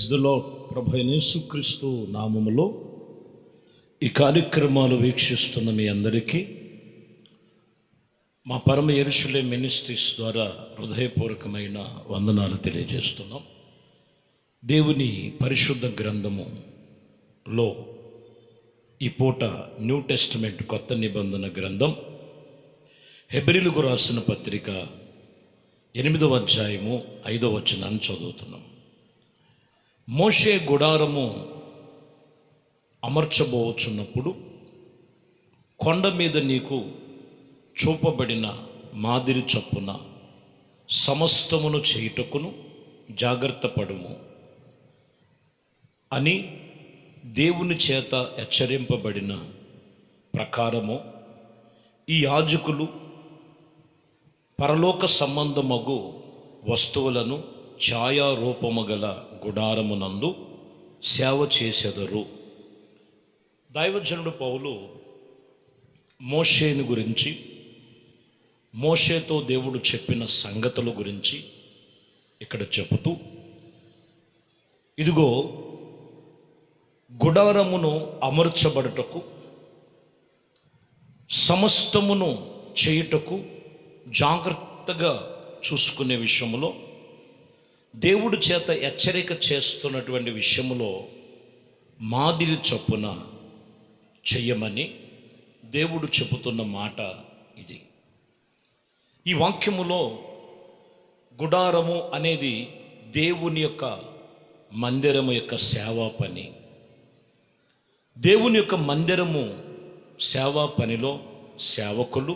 Praise the lord. ప్రభు అయిన యేసుక్రీస్తు నామములో ఈ కార్యక్రమాలు వీక్షిస్తున్న మీ అందరికీ మా పరమ యెరూషలేము మినిస్ట్రీస్ ద్వారా హృదయపూర్వకమైన వందనాలు తెలియజేస్తున్నాం. దేవుని పరిశుద్ధ గ్రంథములో ఈ పూట న్యూ టెస్టిమెంట్ కొత్త నిబంధన గ్రంథం హెబ్రీయులకు రాసిన పత్రిక 8వ అధ్యాయము 5వ వచనాన్ని చదువుతున్నాం. మోషే గుడారము అమర్చబోచున్నప్పుడు కొండ మీద నీకు చూపబడిన మాదిరి చొప్పున సమస్తమును చేయుటకును జాగ్రత్త పడుము అని దేవుని చేత హెచ్చరింపబడిన ప్రకారము ఈ యాజకులు పరలోక సంబంధమగు వస్తువులను ఛాయారూపము గల గుడారమునందు సేవ చేసెదరు. దైవజనుడు పౌలు మోషేని గురించి, మోషేతో దేవుడు చెప్పిన సంగతుల గురించి ఇక్కడ చెబుతూ, ఇదిగో గుడారమును అమర్చబడుటకు సమస్తమును చేయుటకు జాగ్రత్తగా చూసుకునే విషయంలో, దేవుడి చేత హెచ్చరిక చేస్తున్నటువంటి విషయంలో మాదిరి చొప్పున చెయ్యమని దేవుడు చెబుతున్న మాట ఇది. ఈ వాక్యములో గుడారము అనేది దేవుని యొక్క మందిరము యొక్క సేవా పని. దేవుని యొక్క మందిరము సేవా పనిలో సేవకులు,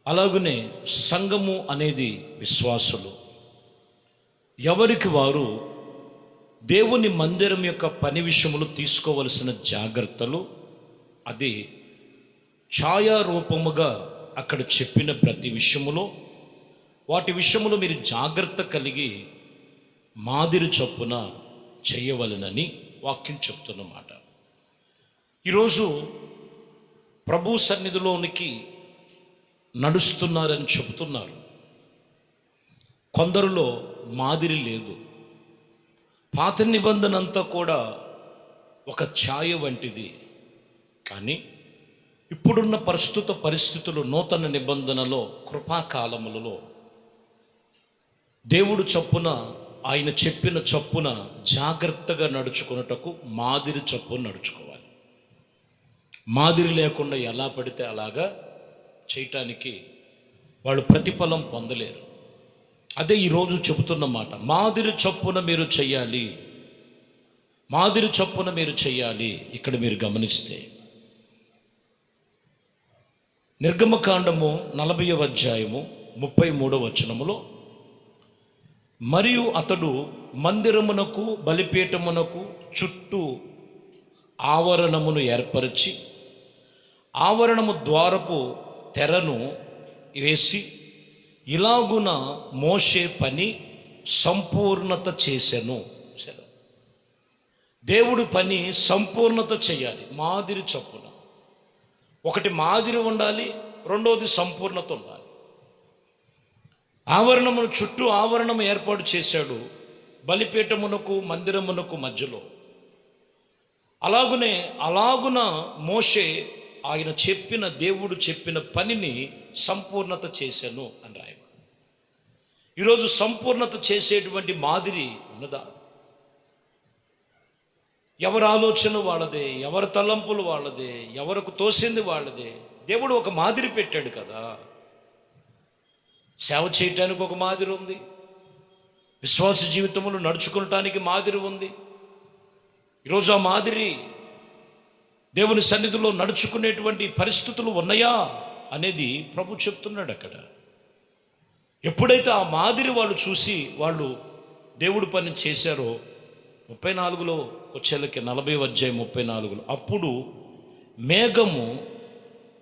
అలాగనే సంఘము అనేది విశ్వాసులు, ఎవరికి వారు దేవుని మందిరం యొక్క పని విషయంలో తీసుకోవలసిన జాగ్రత్తలు, అది ఛాయారూపముగా అక్కడ చెప్పిన ప్రతి విషయములో వాటి విషయములో మీరు జాగ్రత్త కలిగి మాదిరి చొప్పున చేయవలెనని వాక్యం చెప్తున్నమాట. ఈరోజు ప్రభు సన్నిధిలోనికి నడుస్తున్నారని చెబుతున్నారు. కొందరిలో మాదిరి లేదు. పాత నిబంధన అంతా కూడా ఒక ఛాయ వంటిది. కానీ ఇప్పుడున్న ప్రస్తుత పరిస్థితులు, నూతన నిబంధనలో, కృపాకాలములలో దేవుడు చొప్పున, ఆయన చెప్పిన చొప్పున జాగ్రత్తగా నడుచుకున్నటకు మాదిరి చొప్పున నడుచుకోవాలి. మాదిరి లేకుండా ఎలా పడితే అలాగా చేయటానికి వాళ్ళు ప్రతిఫలం పొందలేరు. అదే ఈరోజు చెబుతున్న మాట. మాదిరి చొప్పున మీరు చెయ్యాలి, మాదిరి చొప్పున మీరు చెయ్యాలి. ఇక్కడ మీరు గమనిస్తే నిర్గమకాండము 40వ అధ్యాయము 33వ వచనములో, మరియు అతడు మందిరమునకు బలిపీఠమునకు చుట్టూ ఆవరణమును ఏర్పరిచి ఆవరణము ద్వారపు తెరను వేసి, ఇలాగున మోషే పని సంపూర్ణత చేసెను. సరే, దేవుడు పని సంపూర్ణత చేయాలి మాదిరి చొప్పున. ఒకటి మాదిరి ఉండాలి, రెండవది సంపూర్ణత ఉండాలి. ఆవరణమును చుట్టూ ఆవరణము ఏర్పాటు చేశాడు బలిపీఠమునకు మందిరమునకు మధ్యలో. అలాగున మోషే ఆయన చెప్పిన, దేవుడు చెప్పిన పనిని సంపూర్ణత చేశాను అని రాయబడి. ఈరోజు సంపూర్ణత చేసేటువంటి మాదిరి ఉన్నదా? ఎవరి ఆలోచన వాళ్ళదే, ఎవరి తలంపులు వాళ్ళదే, ఎవరికి తోసింది వాళ్ళదే. దేవుడు ఒక మాదిరి పెట్టాడు కదా. సేవ చేయటానికి ఒక మాదిరి ఉంది, విశ్వాస జీవితంలో నడుచుకోవటానికి మాదిరి ఉంది. ఈరోజు ఆ మాదిరి దేవుని సన్నిధిలో నడుచుకునేటువంటి పరిస్థితులు ఉన్నాయా అనేది ప్రభు చెప్తున్నాడు అక్కడ. ఎప్పుడైతే ఆ మాదిరి వాళ్ళు చూసి వాళ్ళు దేవుడి పని చేశారో, 34లో వచ్చేళ్ళకి 40వ అధ్యాయం 34లో, అప్పుడు మేఘము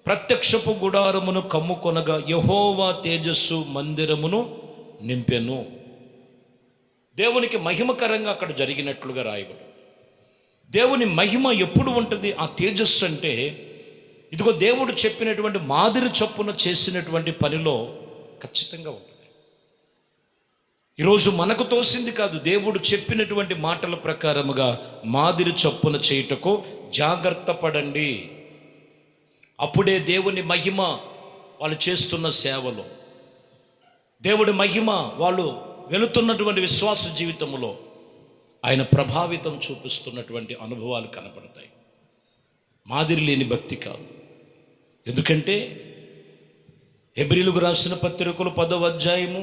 ప్రత్యక్షపు గుడారమును కమ్ముకొనగా యెహోవా తేజస్సు మందిరమును నింపెను. దేవునికి మహిమకరంగా అక్కడ జరిగినట్లుగా రాయబడి. దేవుని మహిమ ఎప్పుడు ఉంటుంది? ఆ తేజస్సు అంటే, ఇదిగో దేవుడు చెప్పినటువంటి మాదిరి చొప్పున చేసినటువంటి పనిలో ఖచ్చితంగా ఉంటుంది. ఈరోజు మనకు తోసింది కాదు, దేవుడు చెప్పినటువంటి మాటల ప్రకారముగా మాదిరి చొప్పున చేయుటకు జాగ్రత్త పడండి. అప్పుడే దేవుని మహిమ వాళ్ళు చేస్తున్న సేవలో, దేవుడి మహిమ వాళ్ళు వెళుతున్నటువంటి విశ్వాస జీవితంలో ఆయన ప్రభావితం చూపిస్తున్నటువంటి అనుభవాలు కనపడతాయి. మాదిరి లేని భక్తి కాదు. ఎందుకంటే హెబ్రీయులకు రాసిన పత్రికలు 10వ అధ్యాయము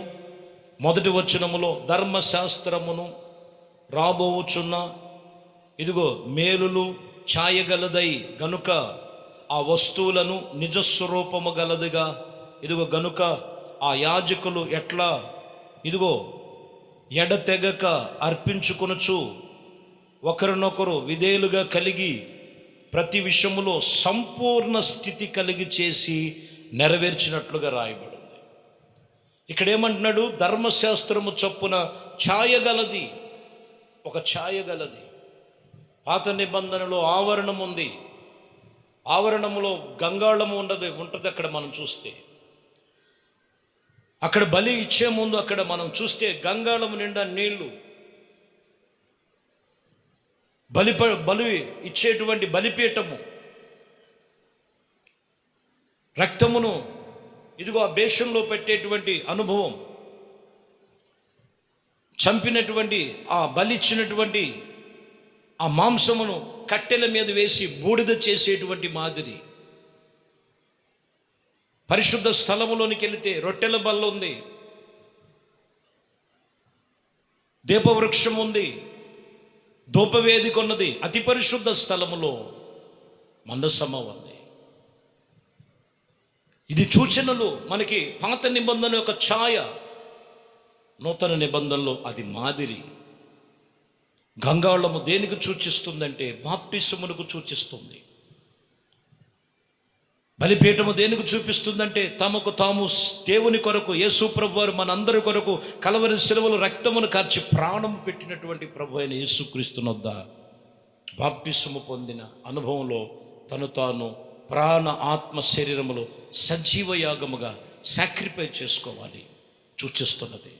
1వ వచనములో ధర్మశాస్త్రమును రాబోచున్న ఇదిగో మేలులు ఛాయగలదై గనుక ఆ వస్తువులను నిజస్వరూపము గలదిగా ఇదిగో గనుక ఆ యాజకులు ఎట్లా ఇదిగో ఎడతెగక అర్పించుకొనుచు ఒకరినొకరు విధేయులుగా కలిగి ప్రతి విషయములో సంపూర్ణ స్థితి కలిగి చేసి నెరవేర్చినట్లుగా రాయబడింది. ఇక్కడ ఏమంటున్నాడు? ధర్మశాస్త్రము చొప్పున ఛాయగలది, ఒక ఛాయగలది. పాత నిబంధనలో ఆవరణం ఉంది, ఆవరణములో గంగాళము ఉంటుంది. అక్కడ మనం చూస్తే, అక్కడ బలి ఇచ్చే ముందు అక్కడ మనం చూస్తే గంగాళము నిండా నీళ్లు, బలి ఇచ్చేటువంటి బలిపీఠము, రక్తమును ఇదిగో ఆ బేషంలో పెట్టేటువంటి అనుభవం, చంపినటువంటి ఆ బలిచ్చినటువంటి ఆ మాంసమును కట్టెల మీద వేసి బూడిద చేసేటువంటి మాదిరి. పరిశుద్ధ స్థలములోనికి వెళితే రొట్టెల బల్ల ఉంది, దీపవృక్షం ఉంది, ధూపవేదిక ఉన్నది. అతి పరిశుద్ధ స్థలములో మందసమ ఉంది. ఇది సూచనలు మనకి పాత నిబంధన యొక్క ఛాయ, నూతన నిబంధనలో అది మాదిరి. గంగాళము దేనికి సూచిస్తుందంటే బాప్టిసమునకు సూచిస్తుంది. బలిపీఠము దేనికి చూపిస్తుందంటే తమకు తాము దేవుని కొరకు, యేసు ప్రభు వారు మనందరి కొరకు కలవరి శిలువలో రక్తమును కార్చి ప్రాణం పెట్టినటువంటి ప్రభు అయిన యేసుక్రీస్తునొద్ద బాప్టిసము పొందిన అనుభవంలో తను తాను ప్రాణ ఆత్మ శరీరములో సజీవ యాగముగా సాక్రిఫై చేసుకోవాలి సూచిస్తున్నది.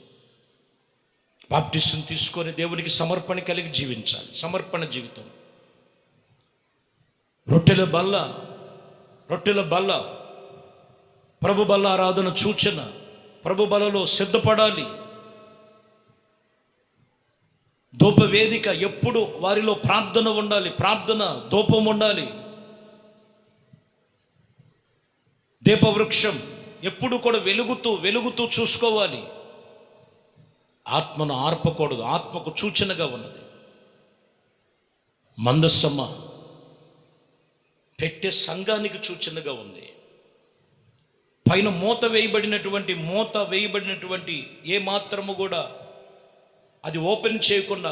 బాప్టిసం తీసుకొని దేవునికి సమర్పణ కలిగి జీవించాలి. సమర్పణ జీవితం. రొట్టెల బల్ల ప్రభు బల్ల ఆరాధన సూచన. ప్రభు బలలో సిద్ధపడాలి. ధూప వేదిక ఎప్పుడు వారిలో ప్రార్థన ఉండాలి, ప్రార్థన ధూపం ఉండాలి. దీపవృక్షం ఎప్పుడు కూడా వెలుగుతూ చూసుకోవాలి. ఆత్మను ఆర్పకూడదు, ఆత్మకు సూచనగా ఉన్నది. మందసమ్మ పెట్టే సంఘానికి సూచనగా ఉంది. పైన మూత వేయబడినటువంటి ఏ మాత్రము కూడా అది ఓపెన్ చేయకుండా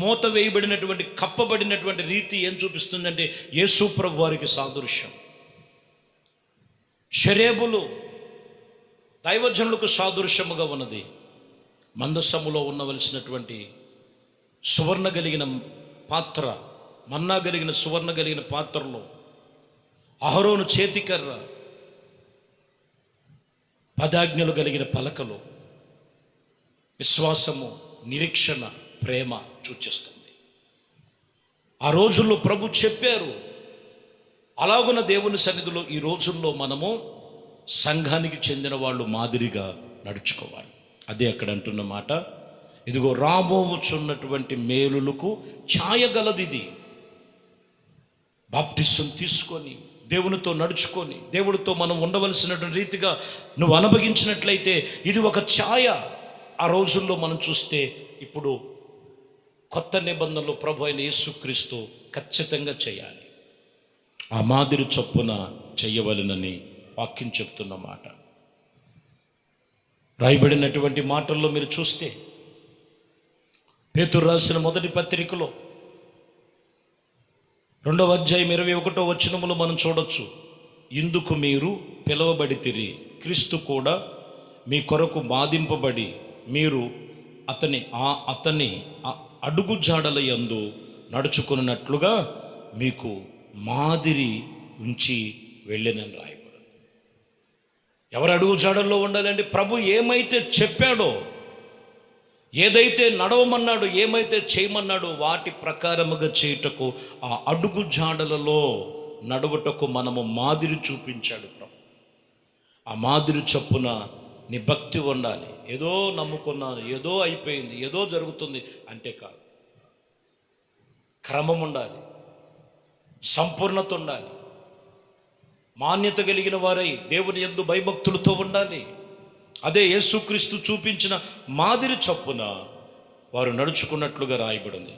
మూత వేయబడినటువంటి కప్పబడినటువంటి రీతి ఏం చూపిస్తుందంటే యేసు ప్రభు వారికి సాదృశ్యం. షరేబులు దైవజనులకు సాదృశ్యముగా ఉన్నది. మందసములో ఉండవలసినటువంటి సువర్ణ కలిగిన పాత్ర, మన్నా కలిగిన సువర్ణ కలిగిన పాత్రలో అహరోను చేతికర్ర, 10 ఆజ్ఞలు కలిగిన పలకలు, విశ్వాసము, నిరీక్షణ, ప్రేమ సూచిస్తుంది. ఆ రోజుల్లో ప్రభు చెప్పారు. అలాగున్న దేవుని సన్నిధిలో ఈ రోజుల్లో మనము సంఘానికి చెందిన వాళ్ళు మాదిరిగా నడుచుకోవాలి. అదే అక్కడ అంటున్న మాట. ఇదిగో రాబోచున్నటువంటి మేలులకు ఛాయగలది ఇది. బాప్టిసం తీసుకొని దేవునితో నడుచుకొని దేవుడితో మనం ఉండవలసినటువంటి రీతిగా నువ్వు అనుభవించినట్లయితే ఇది ఒక ఛాయ. ఆ రోజుల్లో మనం చూస్తే ఇప్పుడు కొత్త నిబంధనలో ప్రభు అయిన యేసుక్రీస్తు ఖచ్చితంగా చేయాలి. ఆ మాదిరి చొప్పున చెయ్యవలెనని వాక్యం చెప్తున్న మాట. రాయబడినటువంటి మాటల్లో మీరు చూస్తే పేతురు రాసిన మొదటి పత్రికలో 2వ అధ్యాయం 21వ వచనములో మనం చూడొచ్చు. ఇందుకు మీరు పిలువబడితిరి, క్రీస్తు కూడా మీ కొరకు బాధింపబడి మీరు అతని అడుగు జాడల యందు నడుచుకున్నట్లుగా మీకు మాదిరి ఉంచి వెళ్ళినని రాయబడు. ఎవరు అడుగు జాడల్లో ఉండాలంటే ప్రభు ఏమైతే చెప్పాడో ఏదైతే నడవమన్నాడు, ఏమైతే చేయమన్నాడు వాటి ప్రకారముగా చేయుటకు, ఆ అడుగు జాడలలో నడువుటకు మనము మాదిరి చూపించాడు ప్రభు. ఆ మాదిరి చొప్పున నీ భక్తి ఉండాలి. ఏదో నమ్ముకున్నాను, ఏదో అయిపోయింది, ఏదో జరుగుతుంది అంటే కాదు. క్రమం ఉండాలి, సంపూర్ణత ఉండాలి, మాన్యత కలిగిన వారై దేవుని యందు భయభక్తులతో ఉండాలి. అదే యేసుక్రీస్తు చూపించిన మాదిరి చొప్పున వారు నడుచుకున్నట్లుగా రాయబడింది.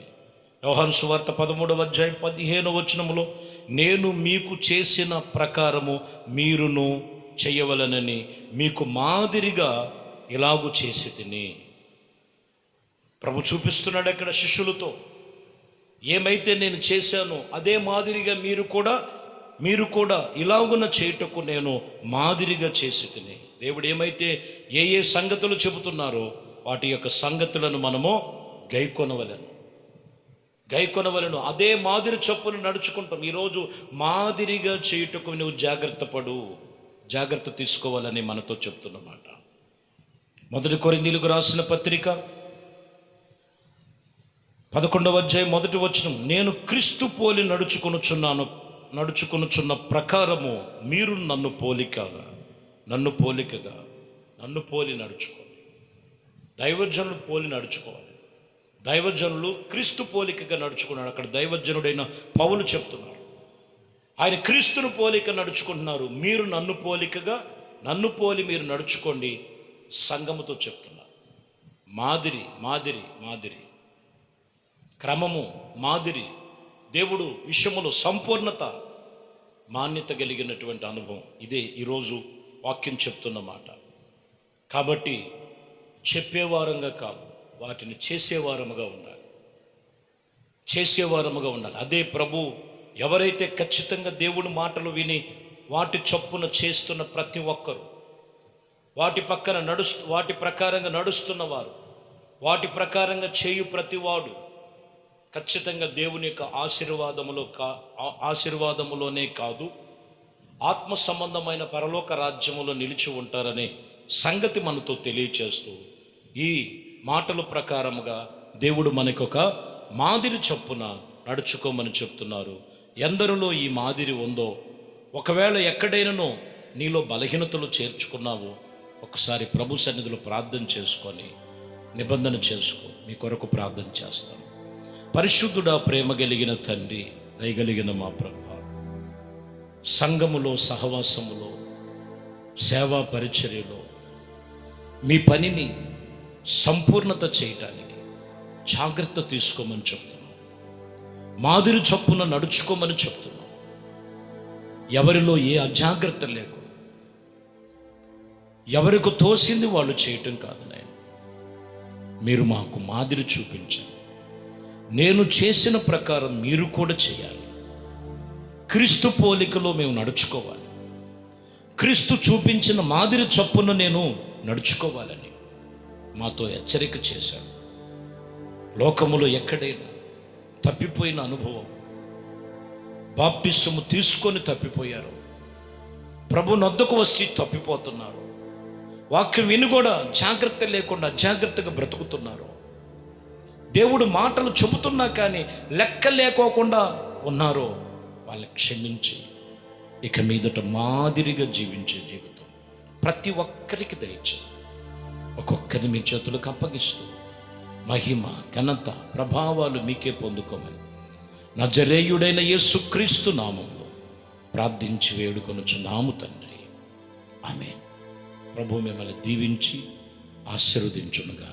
యోహాను సువార్త 13వ అధ్యాయం 15వ వచనములో, నేను మీకు చేసిన ప్రకారము మీరును చేయవలనని మీకు మాదిరిగా ఇలాగు చేసి తిని. ప్రభు చూపిస్తున్నాడు అక్కడ శిష్యులతో, ఏమైతే నేను చేశానో అదే మాదిరిగా మీరు కూడా ఇలాగున చేయుటకు నేను మాదిరిగా చేసి తిని. దేవుడు ఏమైతే ఏ సంగతులు చెబుతున్నారో వాటి యొక్క సంగతులను మనము గైకొనవలను. అదే మాదిరి చొప్పున నడుచుకుంటాం. ఈరోజు మాదిరిగా చేయుటకు నువ్వు జాగ్రత్త తీసుకోవాలని మనతో చెప్తున్నమాట. 1 కొరింథీయులకు రాసిన పత్రిక 11వ అధ్యాయం 1వ వచనం, నేను క్రీస్తు పోలి నడుచుకొనుచున్న ప్రకారము మీరు నన్ను పోలి నడుచుకోండి. దైవజనులు పోలి నడుచుకోవాలి. దైవజనులు క్రీస్తు పోలికగా నడుచుకున్నాడు. అక్కడ దైవజనుడైన పౌలు చెప్తున్నాడు, ఆయన క్రీస్తును పోలిక నడుచుకుంటున్నారు. మీరు నన్ను పోలి మీరు నడుచుకోండి. సంఘముతో చెప్తున్నారు. మాదిరి క్రమము, మాదిరి, దేవుడు విషయములో సంపూర్ణత, మాన్యత కలిగినటువంటి అనుభవం. ఇదే ఈరోజు వాక్యం చెప్తున్న మాట. కాబట్టి చెప్పేవారంగా కాదు, వాటిని చేసేవారముగా ఉండాలి. అదే ప్రభు. ఎవరైతే ఖచ్చితంగా దేవుని మాటలు విని వాటి చొప్పున చేస్తున్న ప్రతి ఒక్కరు, వాటి ప్రకారంగా నడుస్తున్నవారు, వాటి ప్రకారంగా చేయు ప్రతివాడు ఖచ్చితంగా దేవుని యొక్క ఆశీర్వాదములోనే కాదు, ఆత్మ సంబంధమైన పరలోక రాజ్యములో నిలిచి ఉంటారనే సంగతి మనతో తెలియచేస్తూ, ఈ మాటల ప్రకారముగా దేవుడు మనకొక మాదిరి చొప్పున నడుచుకోమని చెప్తున్నారు. ఎందరిలో ఈ మాదిరి ఉందో, ఒకవేళ ఎక్కడైనానో నీలో బలహీనతలు చేర్చుకున్నావో ఒకసారి ప్రభు సన్నిధిలో ప్రార్థన చేసుకొని నిబంధన చేసుకో. మీ కొరకు ప్రార్థన చేస్తాను. పరిశుద్ధుడా, ప్రేమ కలిగిన తండ్రి, దయగలిగిన మా ప్రభు, సంఘములో, సహవాసములో, సేవా పరిచర్యలో మీ పనిని సంపూర్ణత చేయటానికి జాగ్రత్త తీసుకోమని చెప్తున్నాం. మాదిరి చొప్పున నడుచుకోమని చెప్తున్నాం. ఎవరిలో ఏ అజాగ్రత్త లేకుండా, ఎవరికి తోసింది వాళ్ళు చేయటం కాదు నాయన, మీరు మాకు మాదిరి చూపించండి. నేను చేసిన ప్రకారం మీరు కూడా చేయాలి. క్రీస్తు పోలికలో మేము నడుచుకోవాలి. క్రీస్తు చూపించిన మాదిరి చొప్పున నేను నడుచుకోవాలని మాతో హెచ్చరిక చేశాడు. లోకములో ఎక్కడైనా తప్పిపోయిన అనుభవం, బాప్తిస్మము తీసుకొని తప్పిపోయారు, ప్రభు నొద్దకు వచ్చి తప్పిపోతున్నారు, వాక్యం విని కూడా జాగ్రత్త లేకుండా అజాగ్రత్తగా బ్రతుకుతున్నారు, దేవుడు మాటలు చెబుతున్నా కానీ లెక్క లేకోకుండా ఉన్నారో వాళ్ళని క్షమించి ఇక మీదట మాదిరిగా జీవించే జీవితం ప్రతి ఒక్కరికి దయచేసి ఒక్కొక్కరిని మీ చేతులకు అప్పగిస్తూ మహిమ, ఘనత, ప్రభావాలు మీకే పొందుకోమని నజరేయుడైన యేసుక్రీస్తు నామములో ప్రార్థించి వేడుకొనుచున్నాము తండ్రి. ఆమేన్. ప్రభు మిమ్మల్ని దీవించి ఆశీర్వదించునుగా.